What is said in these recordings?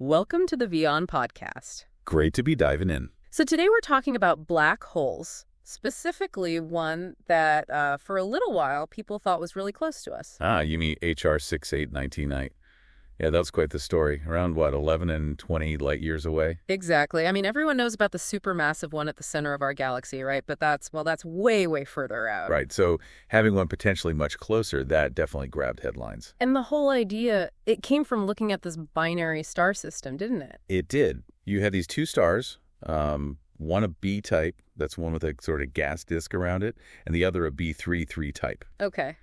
Welcome to the WION podcast. Great to be diving in. So today we're talking about black holes, specifically one that for a little while people thought was really close to us. You mean HR 68198? Yeah, that was quite the story. Around, 11 and 20 light years away? Exactly. I mean, everyone knows about the supermassive one at the center of our galaxy, right? But that's way, way further out. Right, so having one potentially much closer, that definitely grabbed headlines. And the whole idea, it came from looking at this binary star system, didn't it? It did. You had these two stars, one a B type, that's one with a sort of gas disk around it, and the other a B33 type. Okay.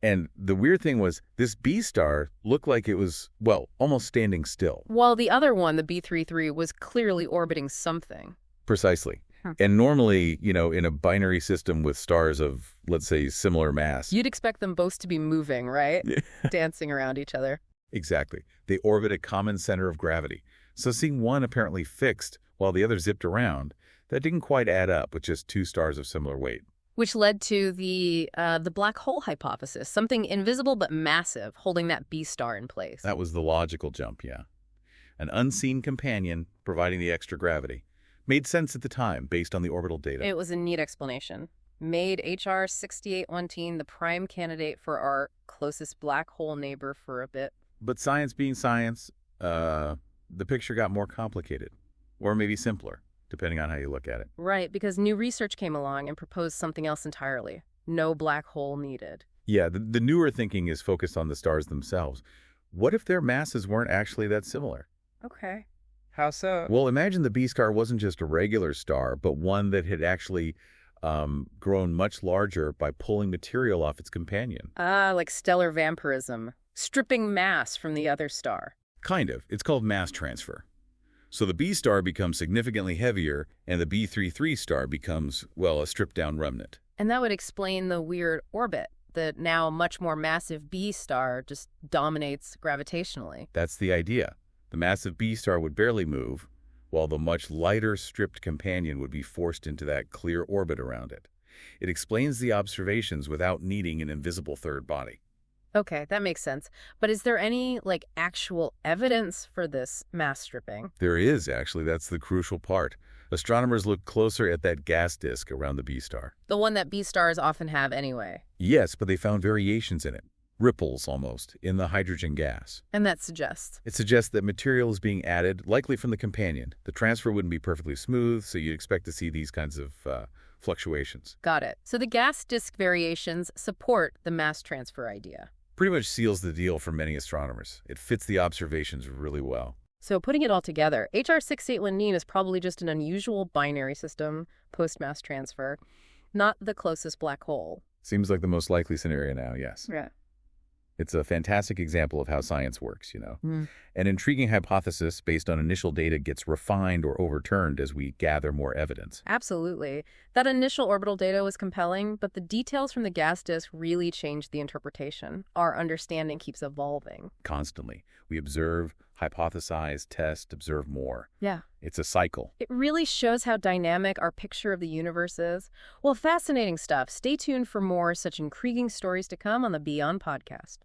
And the weird thing was, this B star looked like it was, almost standing still. While the other one, the B33, was clearly orbiting something. Precisely. And normally, in a binary system with stars of, let's say, similar mass. You'd expect them both to be moving, right? Dancing around each other. Exactly. They orbit a common center of gravity. So seeing one apparently fixed while the other zipped around, that didn't quite add up with just two stars of similar weight. Which led to the black hole hypothesis, something invisible but massive, holding that B star in place. That was the logical jump, yeah. An unseen companion providing the extra gravity. Made sense at the time, based on the orbital data. It was a neat explanation. Made HR 6818 the prime candidate for our closest black hole neighbor for a bit. But science being science, the picture got more complicated. Or maybe simpler, depending on how you look at it. Right, because new research came along and proposed something else entirely. No black hole needed. Yeah, the newer thinking is focused on the stars themselves. What if their masses weren't actually that similar? Okay. How so? Well, imagine the B star wasn't just a regular star, but one that had actually grown much larger by pulling material off its companion. Like stellar vampirism. Stripping mass from the other star. Kind of. It's called mass transfer. So the B star becomes significantly heavier, and the B33 star becomes, a stripped-down remnant. And that would explain the weird orbit. The now much more massive B star just dominates gravitationally. That's the idea. The massive B star would barely move, while the much lighter stripped companion would be forced into that clear orbit around it. It explains the observations without needing an invisible third body. Okay, that makes sense. But is there any, actual evidence for this mass stripping? There is, actually. That's the crucial part. Astronomers looked closer at that gas disk around the B star. The one that B stars often have anyway. Yes, but they found variations in it. Ripples, almost, in the hydrogen gas. And that suggests? It suggests that material is being added, likely from the companion. The transfer wouldn't be perfectly smooth, so you'd expect to see these kinds of fluctuations. Got it. So the gas disk variations support the mass transfer idea. Pretty much seals the deal for many astronomers. It fits the observations really well. So putting it all together, HR 6819 is probably just an unusual binary system post-mass transfer, not the closest black hole. Seems like the most likely scenario now, yes. Yeah. It's a fantastic example of how science works, An intriguing hypothesis based on initial data gets refined or overturned as we gather more evidence. Absolutely. That initial orbital data was compelling, but the details from the gas disk really changed the interpretation. Our understanding keeps evolving. Constantly. We observe, hypothesize, test, observe more. Yeah. It's a cycle. It really shows how dynamic our picture of the universe is. Well, fascinating stuff. Stay tuned for more such intriguing stories to come on the WION podcast.